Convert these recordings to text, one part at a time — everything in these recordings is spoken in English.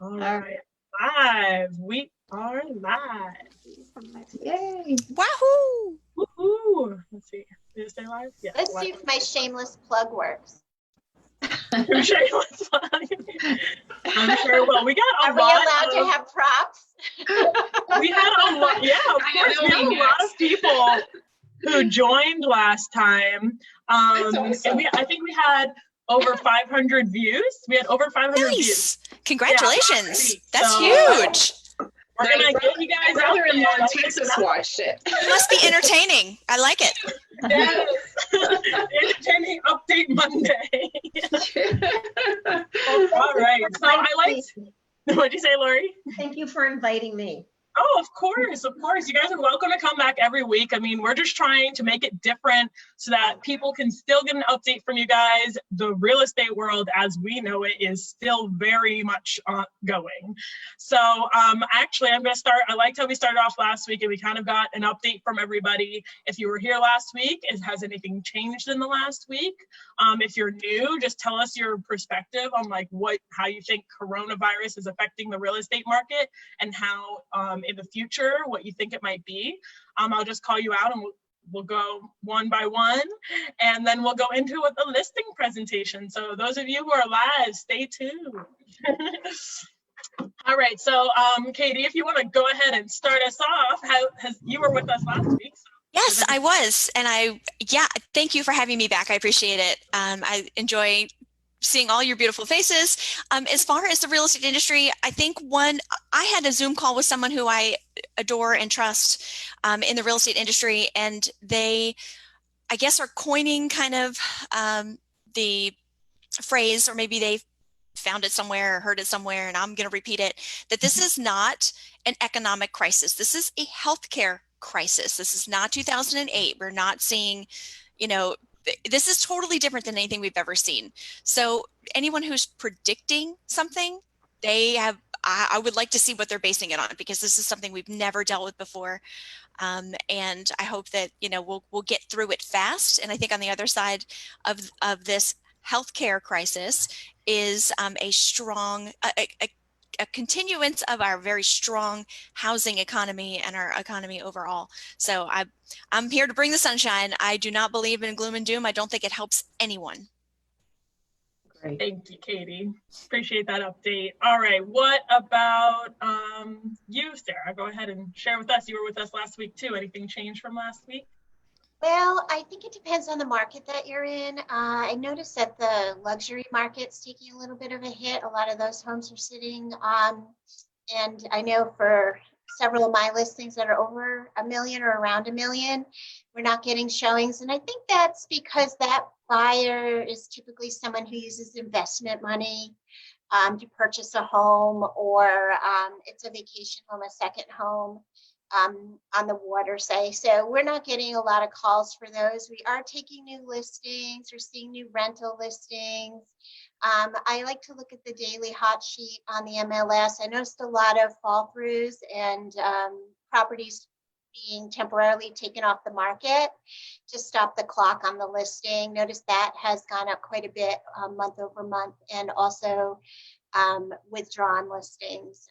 All right. Live. We are live. Yay. Wahoo! Woohoo. Let's see. Did it stay live? Yeah. Let's live. see if my shameless plug works. Your shameless plug. I'm sure. Well, we got a Are we lot. allowed to have props? We had a lot. Yeah, of course. We had a lot of people who joined last time. Awesome. And I think we had over 500 views. We had over 500 views. Nice. Congratulations. Yeah, That's so, huge. We're going to get you guys out there. in Texas watched it. It must be entertaining. I like it. Yes. Entertaining update Monday. All right. So I liked, what'd you say, Lori? Thank you for inviting me. Oh, of course, of course. You guys are welcome to come back every week. I mean, we're just trying to make it different so that people can still get an update from you guys. The real estate world, as we know it, is still very much ongoing. So actually, I'm going to start. I liked how we started off last week and we kind of got an update from everybody. If you were here last week, has anything changed in the last week? If you're new, just tell us your perspective on like how you think coronavirus is affecting the real estate market and how in the future, what you think it might be. I'll just call you out and we'll go one by one, and then we'll go into with the listing presentation. So those of you who are live, stay tuned. All right, so Katie, if you want to go ahead and start us off, you were with us last week. So. Yes, I was. And thank you for having me back. I appreciate it. I enjoy seeing all your beautiful faces. As far as the real estate industry, I think I had a Zoom call with someone who I adore and trust in the real estate industry, and they, I guess, are coining kind of the phrase, or maybe they found it somewhere or heard it somewhere, and I'm going to repeat it, that this is not an economic crisis. This is a healthcare crisis. This is not 2008. We're not seeing, this is totally different than anything we've ever seen. So anyone who's predicting something, I would like to see what they're basing it on, because this is something we've never dealt with before. And I hope that, we'll get through it fast. And I think on the other side of this healthcare crisis is a strong, a continuance of our very strong housing economy and our economy overall. So I'm here to bring the sunshine. I do not believe in gloom and doom. I don't think it helps anyone. Great. Thank you, Katie. Appreciate that update. All right, what about you, Sarah? Go ahead and share with us. You were with us last week too. Anything changed from last week? Well, I think it depends on the market that you're in. I noticed that the luxury market's taking a little bit of a hit. A lot of those homes are sitting. And I know for several of my listings that are over $1 million or around $1 million, we're not getting showings. And I think that's because that buyer is typically someone who uses investment money to purchase a home, or it's a vacation home, a second home. On the water, say. So we're not getting a lot of calls for those. We are taking new listings. We're seeing new rental listings. I like to look at the daily hot sheet on the MLS. I noticed a lot of fall throughs and properties being temporarily taken off the market to stop the clock on the listing. Notice that has gone up quite a bit month over month, and also withdrawn listings.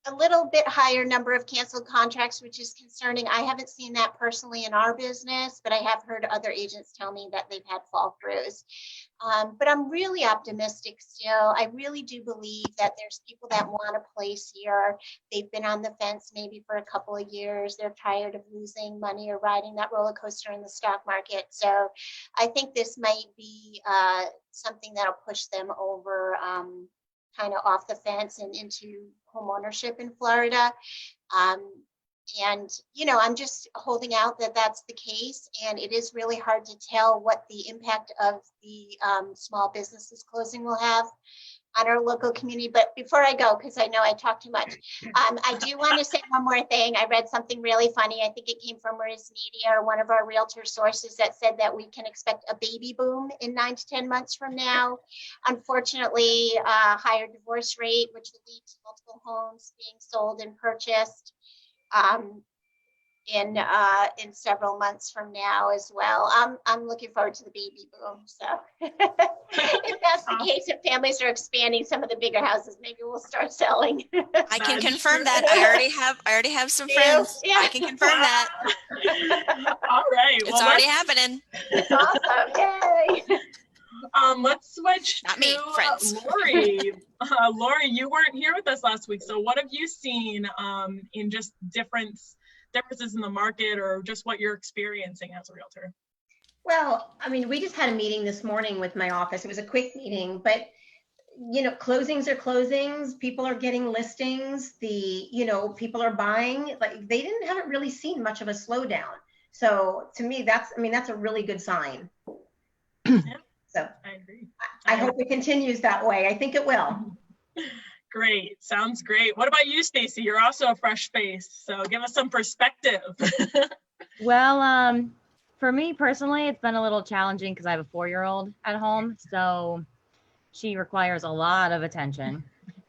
A little bit higher number of canceled contracts, which is concerning. I haven't seen that personally in our business, but I have heard other agents tell me that they've had fall throughs. But I'm really optimistic still. I really do believe that there's people that want a place here. They've been on the fence maybe for a couple of years. They're tired of losing money or riding that roller coaster in the stock market. So I think this might be something that'll push them over kind of off the fence and into home ownership in Florida. And, I'm just holding out that that's the case. And it is really hard to tell what the impact of the small businesses closing will have on our local community. But before I go, because I know I talk too much, I do want to say one more thing. I read something really funny. I think it came from Riz Media, or one of our realtor sources, that said that we can expect a baby boom in 9 to 10 months from now. Unfortunately, a higher divorce rate, which will lead to multiple homes being sold and purchased. in several months from now as well. I'm looking forward to the baby boom. So if that's the case, if families are expanding some of the bigger houses, maybe we'll start selling. I can confirm that. I already have some friends. Yeah. I can confirm that. All right. It's already happening. It's awesome. Yay. Let's switch Not to me, friends. Lori. Lori, you weren't here with us last week, so what have you seen in just differences in the market, or just what you're experiencing as a realtor? Well, I mean, we just had a meeting this morning with my office. It was a quick meeting, but closings are closings. People are getting listings. People are buying. Like, they haven't really seen much of a slowdown. So to me, that's a really good sign. Yeah. So I agree. I hope it continues that way. I think it will. Great. Sounds great. What about you, Stacy? You're also a fresh face, so give us some perspective. Well, for me personally, it's been a little challenging because I have a 4-year-old at home, so she requires a lot of attention.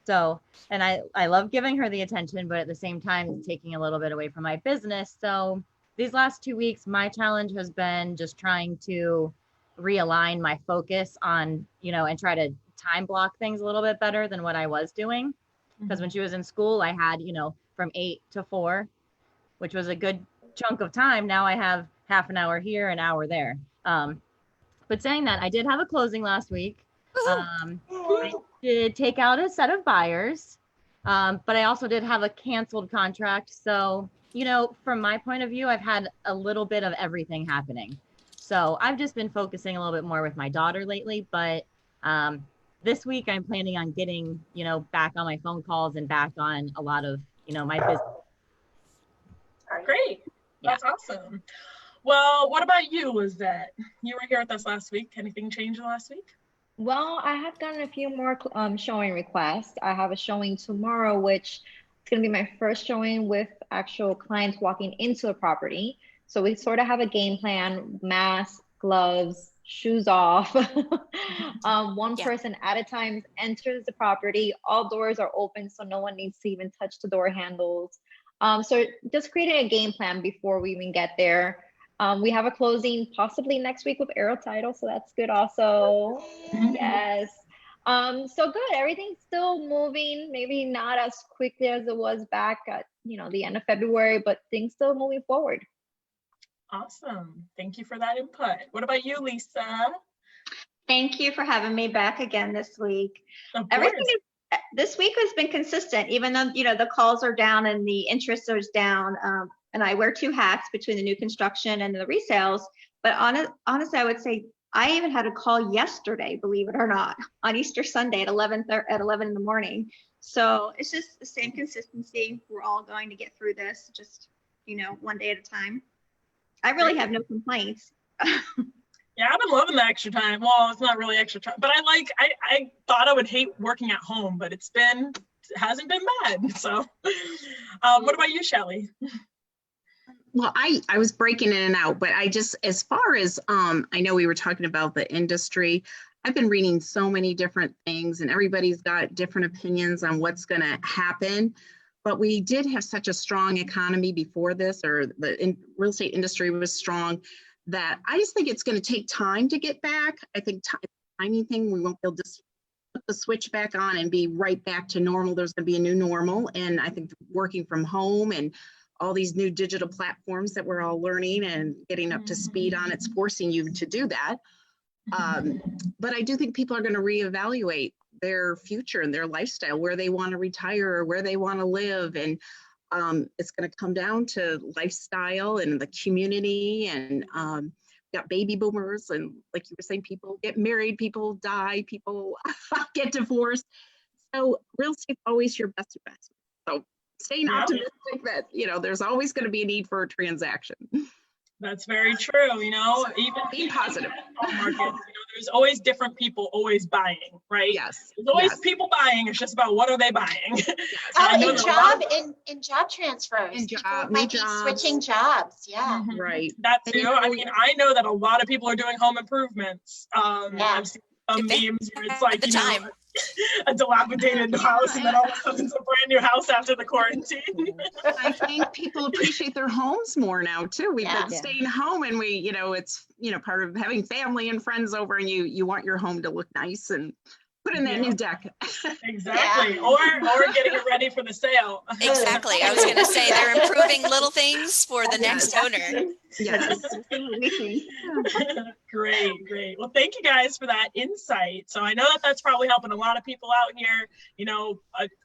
So, and I love giving her the attention, but at the same time, it's taking a little bit away from my business. So these last 2 weeks, my challenge has been just trying to realign my focus on, and try to time block things a little bit better than what I was doing. Because when she was in school, I had, from 8 to 4, which was a good chunk of time. Now I have half an hour here, an hour there. But saying that, I did have a closing last week. I did take out a set of buyers, but I also did have a canceled contract. So, from my point of view, I've had a little bit of everything happening. So I've just been focusing a little bit more with my daughter lately, but this week I'm planning on getting, back on my phone calls and back on a lot of, my business. Great. That's awesome. Well, what about you, Lizette? You were here with us last week. Anything change in the last week? Well, I have gotten a few more showing requests. I have a showing tomorrow, which is going to be my first showing with actual clients walking into a property. So we sort of have a game plan: mask, gloves, shoes off. One person at a time enters the property. All doors are open, so no one needs to even touch the door handles. So just creating a game plan before we even get there. We have a closing possibly next week with Aero Title, so that's good also. Yes. So good. Everything's still moving, maybe not as quickly as it was back at the end of February, but things still moving forward. Awesome. Thank you for that input. What about you, Lisa? Thank you for having me back again this week. This week has been consistent, even though the calls are down and the interest is down. And I wear 2 hats between the new construction and the resales. But honestly, I would say I even had a call yesterday, believe it or not, on Easter Sunday at 11 in the morning. So it's just the same consistency. We're all going to get through this, just one day at a time. I really have no complaints. Yeah, I've been loving the extra time. Well, it's not really extra time, but I thought I would hate working at home, but it hasn't been bad. So what about you, Shelley? Well, I was breaking in and out, but as far as, I know we were talking about the industry, I've been reading so many different things and everybody's got different opinions on what's going to happen. But we did have such a strong economy before this, or the real estate industry was strong, that I just think it's going to take time to get back. I think timing thing, we won't be able to put the switch back on and be right back to normal. There's going to be a new normal. And I think working from home and all these new digital platforms that we're all learning and getting up to speed on, it's forcing you to do that. But I do think people are going to reevaluate their future and their lifestyle, where they want to retire or where they want to live. And it's going to come down to lifestyle and the community. And got baby boomers. And like you were saying, people get married, people die, people get divorced. So real estate's always your best investment. So staying optimistic that, there's always going to be a need for a transaction. That's very true. Even being positive. Market, there's always different people always buying, right? Yes. There's always people buying. It's just about what are they buying? Yes. In job transfers. In People job, might be switching jobs. Yeah. Right. That too. I know that a lot of people are doing home improvements. I've seen some memes where it's like, the time. a dilapidated house, and then all of a sudden it's a brand new house after the quarantine. I think people appreciate their homes more now too. We've been Yeah. staying home, and we, it's, part of having family and friends over, and you want your home to look nice and put in that Yeah. new deck. Exactly. Or getting it ready for the sale. Exactly. I was going to say they're improving little things for the next owner. Yes. Great. Well, thank you guys for that insight. So I know that that's probably helping a lot of people out here.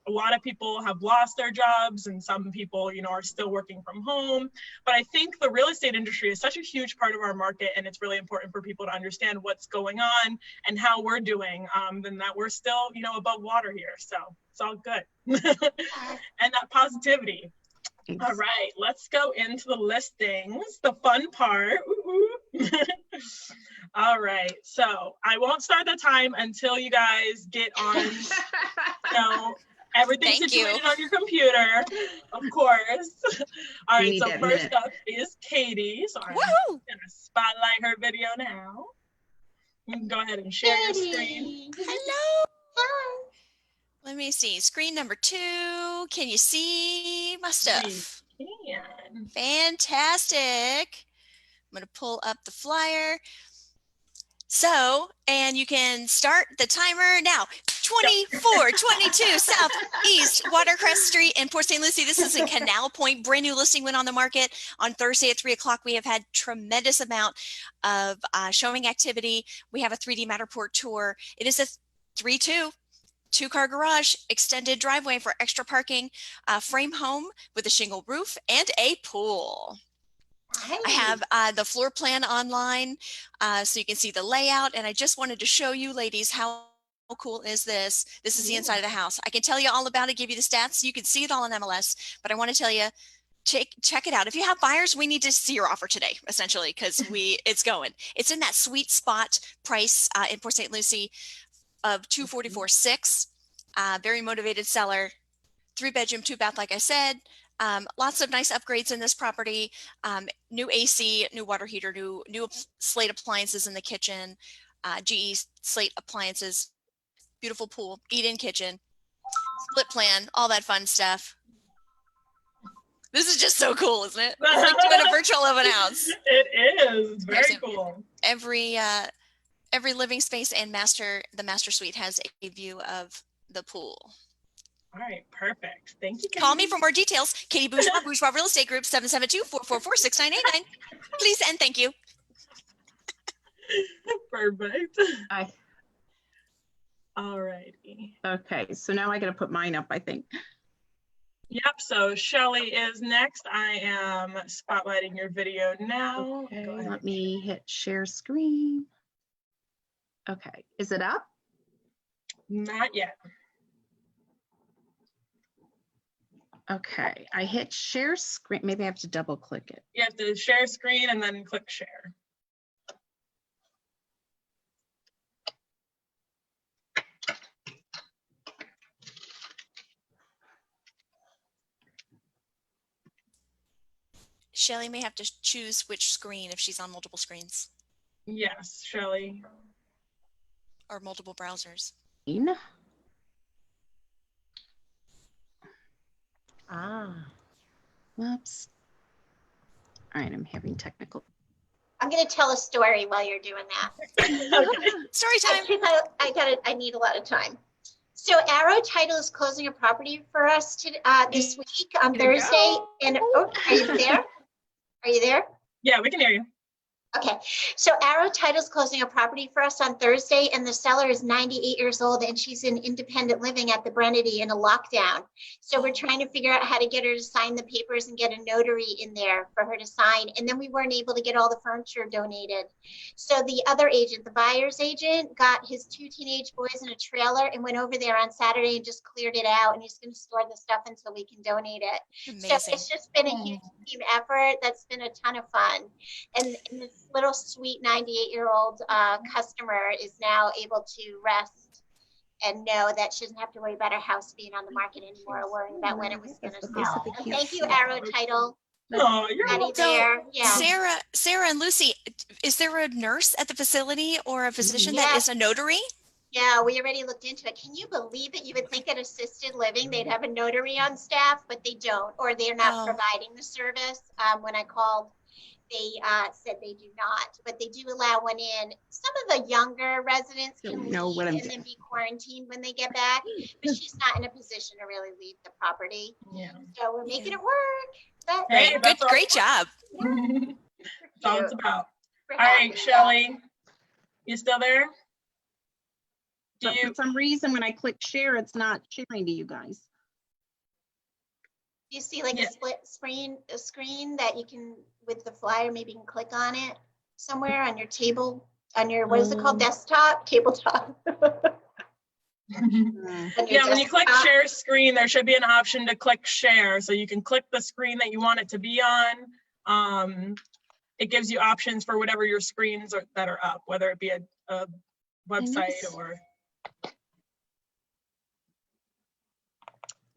A lot of people have lost their jobs, and some people, are still working from home. But I think the real estate industry is such a huge part of our market, and it's really important for people to understand what's going on and how we're doing, and that we're still, above water here. So it's all good. And that positivity. Thanks. All right, let's go into the listings, the fun part. All right, so I won't start the time until you guys get on, everything Thank you. situated on your computer, of course. All right, so first up is Katie. So I'm going to spotlight her video now. You can go ahead and share your screen. Hello. Hi. Let me see. Screen number 2. Can you see my stuff? Can. Fantastic. I'm going to pull up the flyer. So, and you can start the timer now. 2422 Southeast Watercrest Street in Port St. Lucie. This is in Canal Point. Brand new listing went on the market on Thursday at 3 o'clock. We have had tremendous amount of showing activity. We have a 3D Matterport tour. It is a 3-2. 2-car garage, extended driveway for extra parking, frame home with a shingle roof and a pool. Hey. I have the floor plan online so you can see the layout. And I just wanted to show you ladies how cool is this. This is the inside of the house. I can tell you all about it, give you the stats. You can see it all in MLS, but I want to tell you, check it out. If you have buyers, we need to see your offer today, essentially, because it's going. It's in that sweet spot price in Port St. Lucie of $244,600. Very motivated seller, 3-bedroom, 2-bath, like I said. Lots of nice upgrades in this property. New AC, new water heater, new slate appliances in the kitchen, GE slate appliances, beautiful pool, eat-in kitchen, split plan, all that fun stuff. This is just so cool, isn't it? It's like doing a virtual open house. It is. It's very cool. Every living space and the master suite has a view of the pool. All right, perfect. Thank you. Call me for more details. Katie Bourgeois, Bourgeois Real Estate Group, 772-444-6989. Please and thank you. Perfect. Hi. All righty. Okay, so now I got to put mine up, I think. Yep, so Shelly is next. I am spotlighting your video now. Okay, let me hit share screen. Okay, is it up? Not yet. Okay, I hit share screen. Maybe I have to double click it. You have to share screen and then click share. Shelly may have to choose which screen if she's on multiple screens. Yes, Shelly. Or multiple browsers. Whoops. All right, I'm having technical. I'm going to tell a story while you're doing that. Okay. Story time. I need a lot of time. So Arrow Title is closing a property for us this week on Thursday. And are you there? Are you there? Yeah, we can hear you. Okay, so Arrow Title's closing a property for us on Thursday, and the seller is 98 years old, and she's in independent living at the Grande in a lockdown. So we're trying to figure out how to get her to sign the papers and get a notary in there for her to sign. And then we weren't able to get all the furniture donated. So the other agent, the buyer's agent, got his 2 teenage boys in a trailer and went over there on Saturday and just cleared it out. And he's going to store the stuff until we can donate it. Amazing. So it's just been a huge team effort. That's been a ton of fun. And this little sweet 98-year-old customer is now able to rest and know that she doesn't have to worry about her house being on the market anymore or worrying about when it was going to sell. So thank you, Arrow Title. Oh, you're welcome. There. Yeah. Sarah and Lucy, is there a nurse at the facility or a physician that is a notary? Yeah, we already looked into it. Can you believe it? You would think at assisted living, they'd have a notary on staff, but they don't, or they're not Oh. providing the service. When I called, they said they do not, but they do allow one in. Some of the younger residents can Don't know leave what I'm and then be quarantined when they get back, but she's not in a position to really leave the property. Yeah. So we're making it work. But Hey, Great, that's all- great job. That's all it's about. we're All right, happy. Shelly, you still there? Do But you? for some reason, when I click share, it's not sharing to you guys. You see like Yeah. a split screen that you can, with the flyer, maybe you can click on it somewhere on your table, on your, what is it called, desktop, tabletop? On your Yeah, when you click desktop. share screen, there should be an option to click share. So you can click the screen that you want it to be on. It gives you options for whatever your screens that are up, whether it be a website or.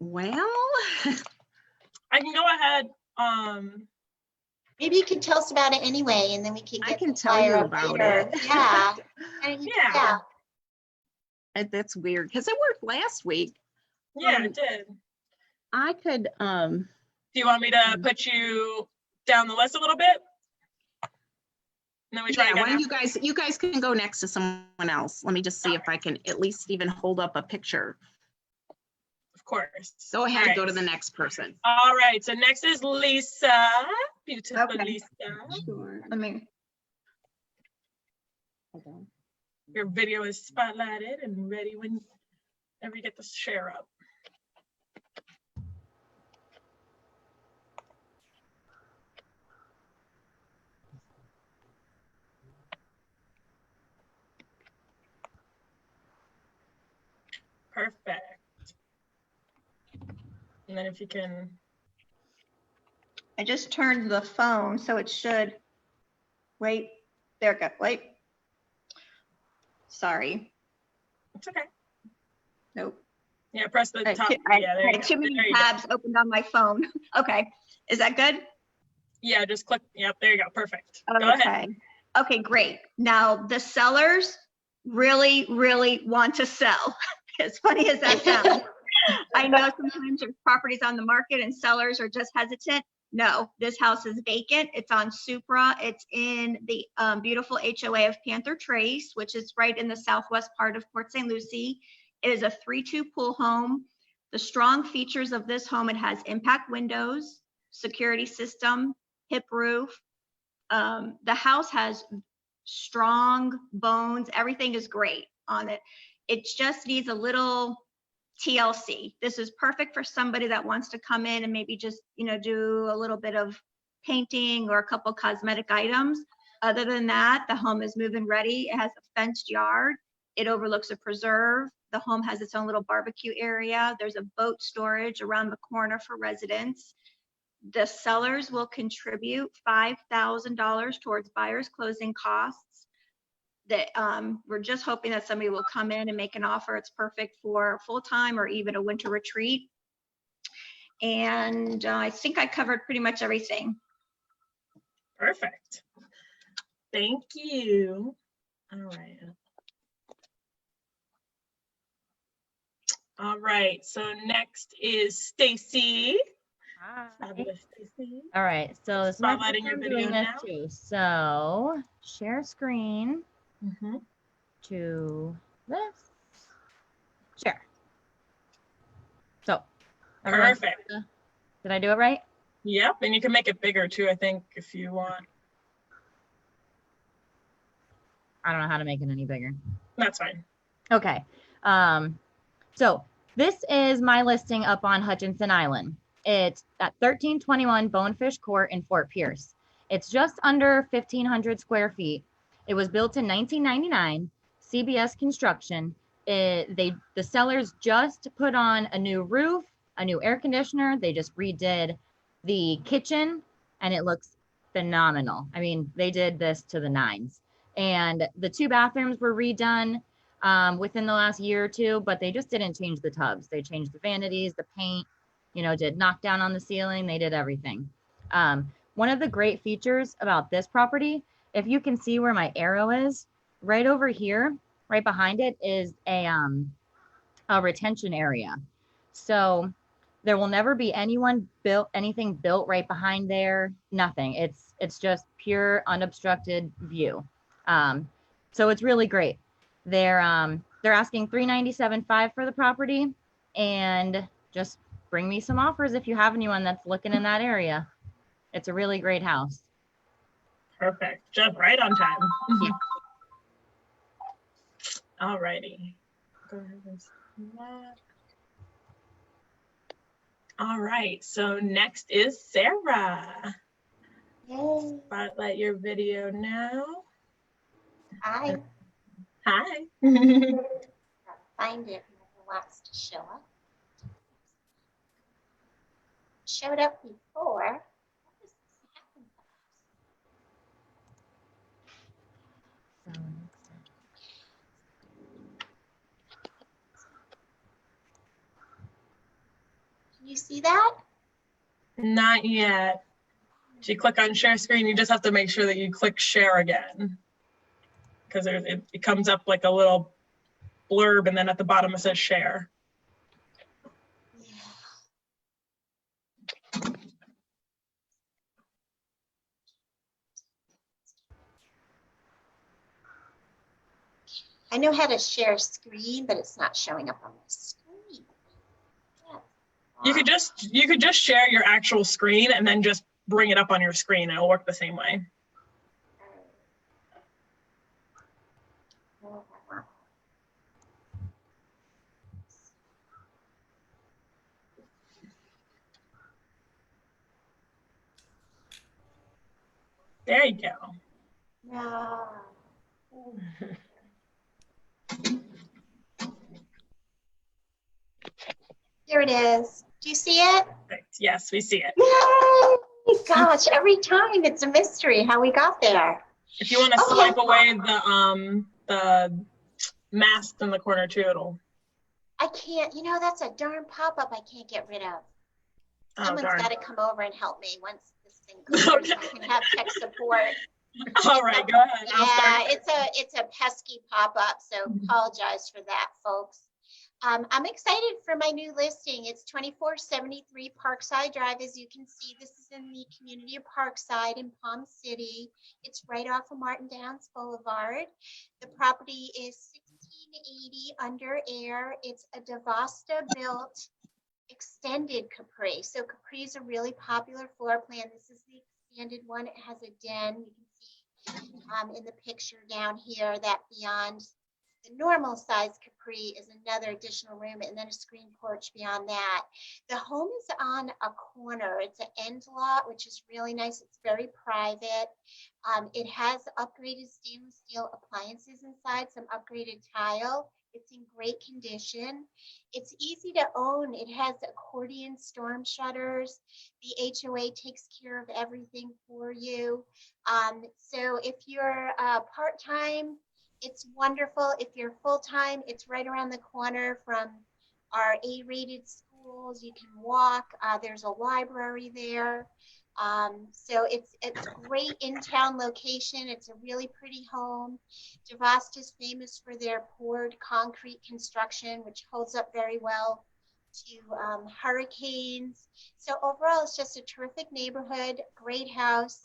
Well, I can go ahead. Maybe you can tell us about it anyway, and then we can I get can the tell flyer you up about later. it. Yeah. And you- Yeah. That's weird because it worked last week. Yeah, it did. I could, Do you want me to put you down the list a little bit? And then we try yeah, again. why don't you guys can go next to someone else. Let me just see if I can at least even hold up a picture. Of course. Go ahead, All right. go to the next person. All right, so next is Lisa. Beautiful Okay. Lisa. Sure. Let me. Your video is spotlighted and ready whenever you get the share up. Perfect. And then if you can, I just turned the phone, so it should. Wait, there it go. Wait. Sorry. it's okay. Nope. Yeah, press the top. I Yeah, there you had go. too many There you go. tabs opened on my phone. Okay. Is that good? Yeah, just click. Yep, there you go. Perfect. Go ahead. Okay. Okay, great. Now the sellers really, really want to sell. As funny as that sounds. I know sometimes there's properties on the market and sellers are just hesitant. No, this house is vacant. It's on Supra. It's in the beautiful HOA of Panther Trace, which is right in the southwest part of Port St. Lucie. It is a 3-2 pool home. The strong features of this home, it has impact windows, security system, hip roof. The house has strong bones. Everything is great on it. It just needs a little TLC. This is perfect for somebody that wants to come in and maybe just, do a little bit of painting or a couple cosmetic items. Other than that, the home is move-in ready. It has a fenced yard. It overlooks a preserve. The home has its own little barbecue area. There's a boat storage around the corner for residents. The sellers will contribute $5,000 towards buyer's closing costs. That we're just hoping that somebody will come in and make an offer. It's perfect for full-time or even a winter retreat. And I think I covered pretty much everything. Perfect. Thank you. All right. All right. So next is Stacy. Fabulous Stacy. All right, so this might be Spotlighting your I'm video doing this now. too. So share screen Mhm. to this. Share. So everyone, Perfect. did I do it right? Yep, and you can make it bigger too, I think, if you want. I don't know how to make it any bigger. That's fine. Okay. So this is my listing up on Hutchinson Island. It's at 1321 Bonefish Court in Fort Pierce. It's just under 1,500 square feet. It was built in 1999, CBS construction. The sellers just put on a new roof, a new air conditioner. They just redid the kitchen and it looks phenomenal. I mean, they did this to the nines. And the 2 bathrooms were redone within the last year or two, but they just didn't change the tubs. They changed the vanities, the paint, did knock down on the ceiling. They did everything. One of the great features about this property, if you can see where my arrow is, right over here, right behind it is a retention area. So there will never be anything built right behind there. Nothing. It's just pure unobstructed view. So it's really great. They're asking $397,500 for the property, and just bring me some offers if you have anyone that's looking in that area. It's a really great house. Perfect. Just right on time. Yeah. All righty. Go ahead and see that. All right, so next is Sarah. Yay. Spotlight your video now. Hi. Hi. Find it when it wants to show up. Showed up before. What does this happen? Can you see that? Not yet. If you click on share screen, you just have to make sure that you click share again, because it comes up like a little blurb, and then at the bottom it says share. I know how to share screen, but it's not showing up on the screen. Yeah. You could just share your actual screen and then just bring it up on your screen. It'll work the same way. There you go. No. Here it is. Do you see it? Perfect. Yes, we see it. Yay! Gosh, every time it's a mystery how we got there. If you want to swipe away the mask in the corner too, it'll. I can't, that's a darn pop-up I can't get rid of. Someone's got to come over and help me once this thing clears. I can have tech support. All right, go ahead. Yeah, it's a pesky pop-up, so apologize for that, folks. I'm excited for my new listing. It's 2473 Parkside Drive. As you can see, this is in the community of Parkside in Palm City. It's right off of Martin Downs Boulevard. The property is 1680 under air. It's a Devasta built extended Capri. So Capri is a really popular floor plan. This is the expanded one. It has a den. You can see in the picture down here that beyond the normal size Capri is another additional room, and then a screen porch beyond that. The home is on a corner. It's an end lot, which is really nice. It's very private. It has upgraded stainless steel appliances inside, some upgraded tile. It's in great condition. It's easy to own. It has accordion storm shutters. The HOA takes care of everything for you. So if you're part-time, it's wonderful. If you're full-time, it's right around the corner from our A-rated schools. You can walk. There's a library there. So it's great in-town location. It's a really pretty home. Devasta is famous for their poured concrete construction, which holds up very well to hurricanes. So overall, it's just a terrific neighborhood, great house.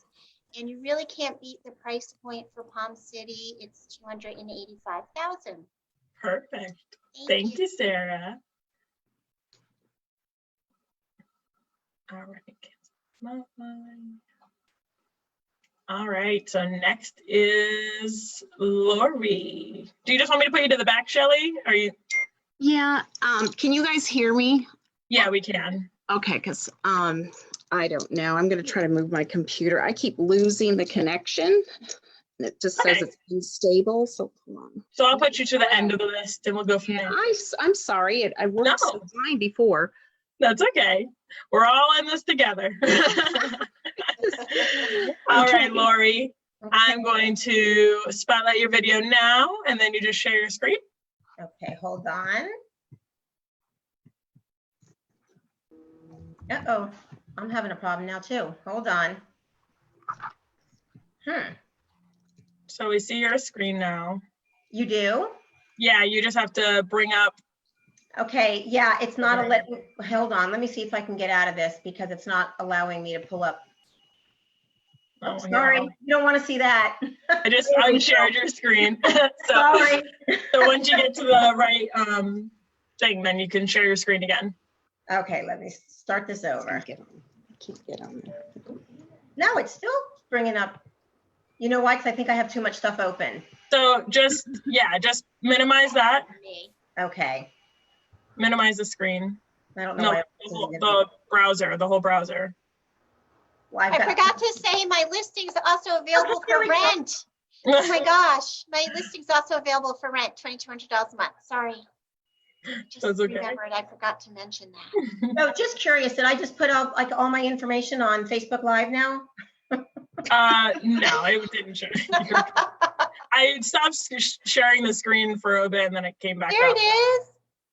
And you really can't beat the price point for Palm City. It's $285,000. Perfect. Thank you, Sarah. All right. All right. So next is Lori. Do you just want me to put you to the back, Shelly? Are you? Yeah. Can you guys hear me? Yeah, we can. Okay, because I don't know. I'm going to try to move my computer. I keep losing the connection. It just says it's unstable. So hold on. So I'll put you to the end of the list and we'll go from there. I'm sorry. I worked so fine before. That's okay. We're all in this together. All right, Lori. Okay. I'm going to spotlight your video now, and then you just share your screen. Okay, hold on. Uh-oh. I'm having a problem now too. Hold on. So we see your screen now. You do? Yeah, you just have to bring up. Okay, yeah, it's not hold on, let me see if I can get out of this because it's not allowing me to pull up. Oh, sorry, you don't want to see that. I just unshared your screen. Sorry. So once you get to the right thing, then you can share your screen again. Okay, let me start this over. Keep it on there. No, it's still bringing up. You know why? Because I think I have too much stuff open. So just minimize that. Okay. Minimize the screen. I don't know. No, why the browser, the whole browser. Well, I forgot to say my listing's also available for rent. Oh my gosh, my listing's also available for rent, $2,200 a month. Sorry. Just remembered, I forgot to mention that. No, just curious, did I just put up like all my information on Facebook Live now? No, I didn't share. I stopped sharing the screen for a bit and then it came back there up. It is.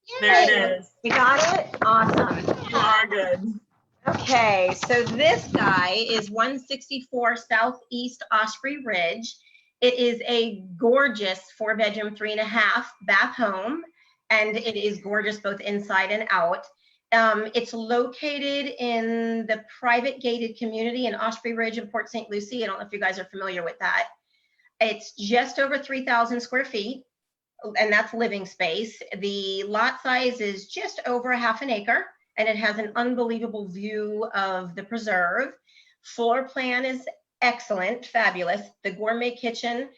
Yay. There it is. You got it? Awesome. You are good. Okay, so this guy is 164 Southeast Osprey Ridge. It is a gorgeous 4-bedroom, 3.5 bath home, and it is gorgeous both inside and out. It's located in the private gated community in Osprey Ridge in Port St. Lucie. I don't know if you guys are familiar with that. It's just over 3,000 square feet, and that's living space. The lot size is just over 1/2 an acre, and it has an unbelievable view of the preserve. Floor plan is excellent, fabulous. The gourmet kitchen,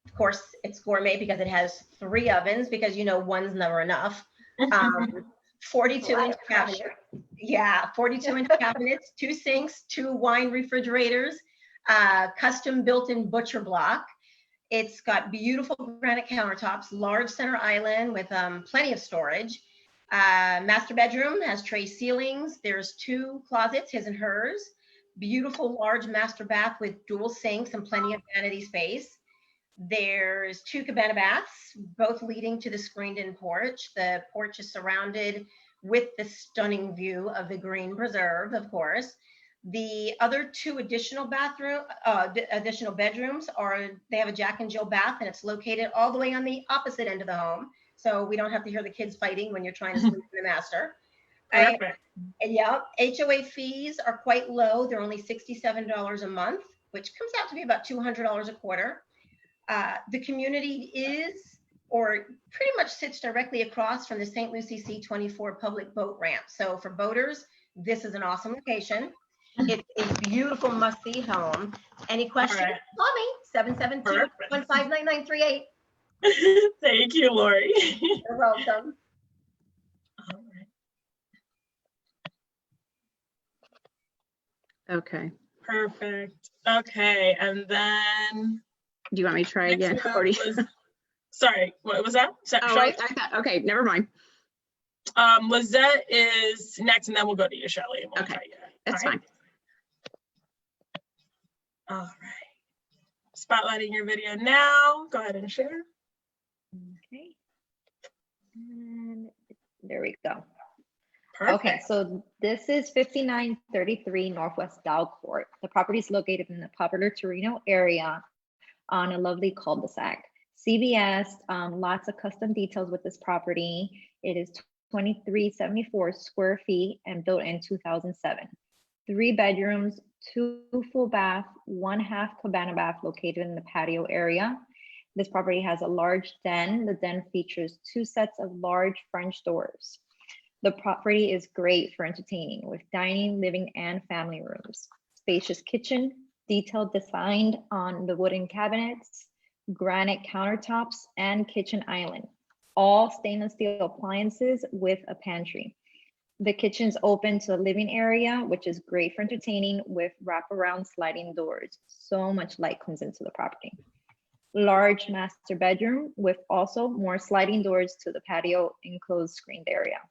of course, it's gourmet because it has 3 ovens, because you know one's never enough. 42-inch cabinets. Yeah, 42-inch cabinets, 2 sinks, 2 wine refrigerators, custom built-in butcher block. It's got beautiful granite countertops, large center island with plenty of storage. Master bedroom has tray ceilings. There's 2 closets, his and hers. Beautiful large master bath with dual sinks and plenty of vanity space. There's 2 cabana baths, both leading to the screened-in porch. The porch is surrounded with the stunning view of the green preserve, of course. The other 2 additional bedrooms they have a Jack and Jill bath, and it's located all the way on the opposite end of the home. So we don't have to hear the kids fighting when you're trying to sleep in the master. Perfect. Yeah, HOA fees are quite low. They're only $67 a month, which comes out to be about $200 a quarter. The community is, or pretty much sits directly across from the St. Lucie C24 public boat ramp. So for boaters, this is an awesome location. It's a beautiful must-see home. Any questions? Right. Call me, 772-159-9938. Thank you, Lori. You're welcome. All right. Okay. Perfect. Okay, and then. Do you want me to try again? Sorry, what was that? I thought, okay, never mind. Lizette is next, and then we'll go to you, Shelley. We'll okay, that's fine. All right. Spotlighting your video now. Go ahead and share. Okay. And there we go. Perfect. Okay, so this is 5933 Northwest Dow Court. The property is located in the popular Torino area on a lovely cul-de-sac. CVS, lots of custom details with this property. It is 2374 square feet and built in 2007. 3 bedrooms, 2 full bath, 1/2 cabana bath located in the patio area. This property has a large den. The den features 2 sets of large French doors. The property is great for entertaining with dining, living, and family rooms. Spacious kitchen, detailed designed on the wooden cabinets, granite countertops, and kitchen island. All stainless steel appliances with a pantry. The kitchen's open to the living area, which is great for entertaining with wraparound sliding doors. So much light comes into the property. Large master bedroom with also more sliding doors to the patio enclosed screened area.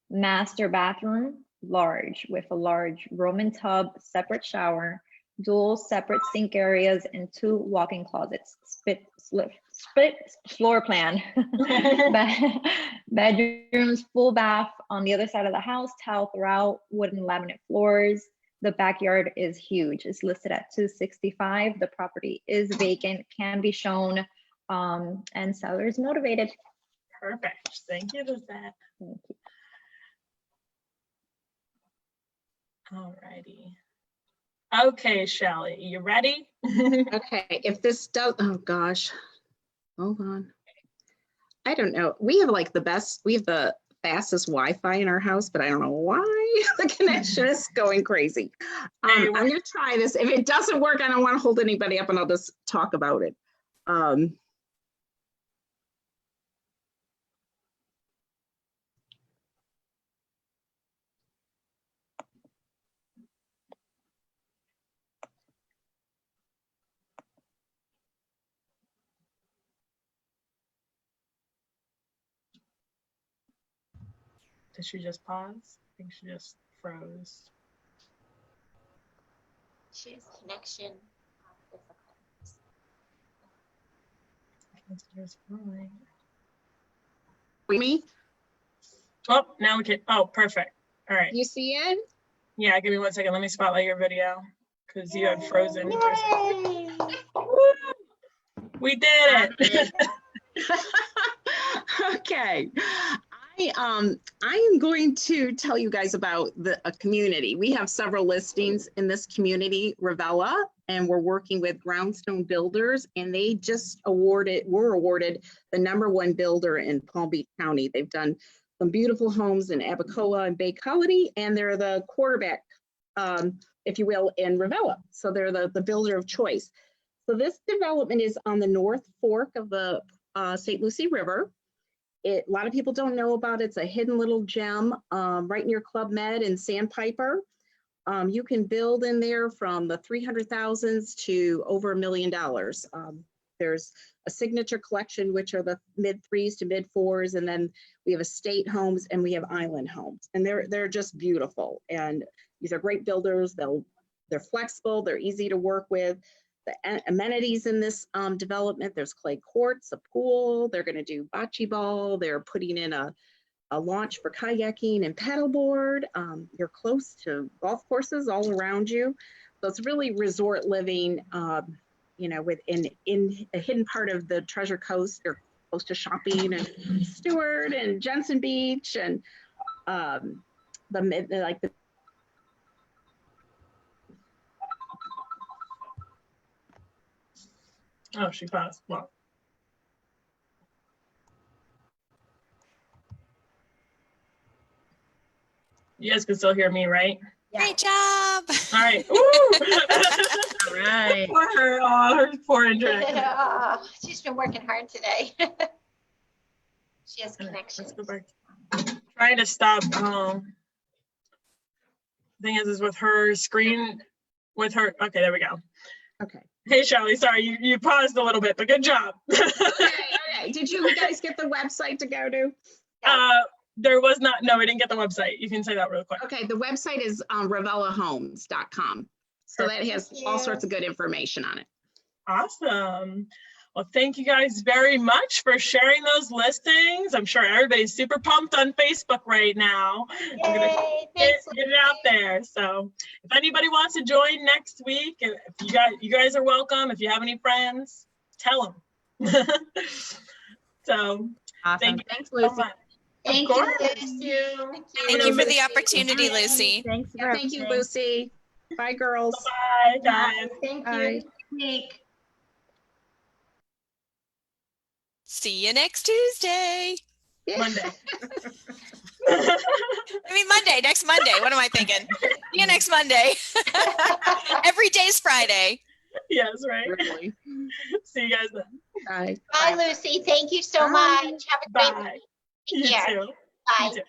Master bathroom, large, with a large Roman tub, separate shower, dual separate sink areas, and 2 walk-in closets. Split floor plan. Bedrooms, full bath on the other side of the house, tile throughout, wooden laminate floors. The backyard is huge. It's listed at $265. The property is vacant, can be shown and sellers motivated. Perfect. Thank you, Lizette. Thank you. All righty. Okay, Shelly, you ready? Okay, if this does, oh gosh, hold on. I don't know. We have like we have the fastest Wi-Fi in our house, but I don't know why the connection is going crazy. I'm gonna try this. If it doesn't work, I don't want to hold anybody up and I'll just talk about it. Did she just pause? I think she just froze. She has connection difficulties. Me? Oh, now we can. Oh, perfect. All right. You see it? Yeah, give me 1 second. Let me spotlight your video because you had frozen. Yay! We did it. Okay. I am going to tell you guys about a community. We have several listings in this community, Ravella, and we're working with Brownstone Builders, and they just were awarded the #1 builder in Palm Beach County. They've done some beautiful homes in Abacoa and Bay Colony, and they're the quarterback, if you will, in Ravella. So they're the builder of choice. So this development is on the North Fork of the St. Lucie River. A lot of people don't know about it. It's a hidden little gem right near Club Med and Sandpiper. You can build in there from the 300,000s to over $1 million. There's a signature collection, which are the mid-3s to mid-4s, and then we have estate homes and we have island homes, and they're just beautiful. And these are great builders. They're flexible. They're easy to work with. The amenities in this development, there's clay courts, a pool. They're going to do bocce ball. They're putting in a launch for kayaking and paddleboard. You're close to golf courses all around you. So it's really resort living, you know, within a hidden part of the Treasure Coast. You're close to shopping and Stewart and Jensen Beach and the Oh, she paused. Well. You guys can still hear me, right? Yeah. Great job. All right. Woo! All right. Her poor internet. Oh, she's been working hard today. She has connections. Let's go back. Trying to stop. Thing is with her screen, with her. Okay, there we go. Okay. Hey, Shelly, sorry, you paused a little bit, but good job. Okay. Did you guys get the website to go to? There was not, no, we didn't get the website. You can say that real quick. Okay, the website is ravellahomes.com. So that has all sorts of good information on it. Awesome. Well, thank you guys very much for sharing those listings. I'm sure everybody's super pumped on Facebook right now. I'm gonna get it out there. So if anybody wants to join next week, if you guys are welcome. If you have any friends, tell them. So awesome. Thank you. Thanks, Lucy. So much. Thank you, Lucy. Thank you for the opportunity, Lucy. Thanks for Thank you, Lucy. Bye, girls. Bye, guys. Thank Bye. you. See you next Tuesday. Monday. I mean Monday, next Monday. What am I thinking? See you next Monday. Every day's Friday. Yes, right. Really. See you guys then. Bye. Bye, Lucy. Thank you so much. Have a great Bye. week. You Take care. too. Bye. You too.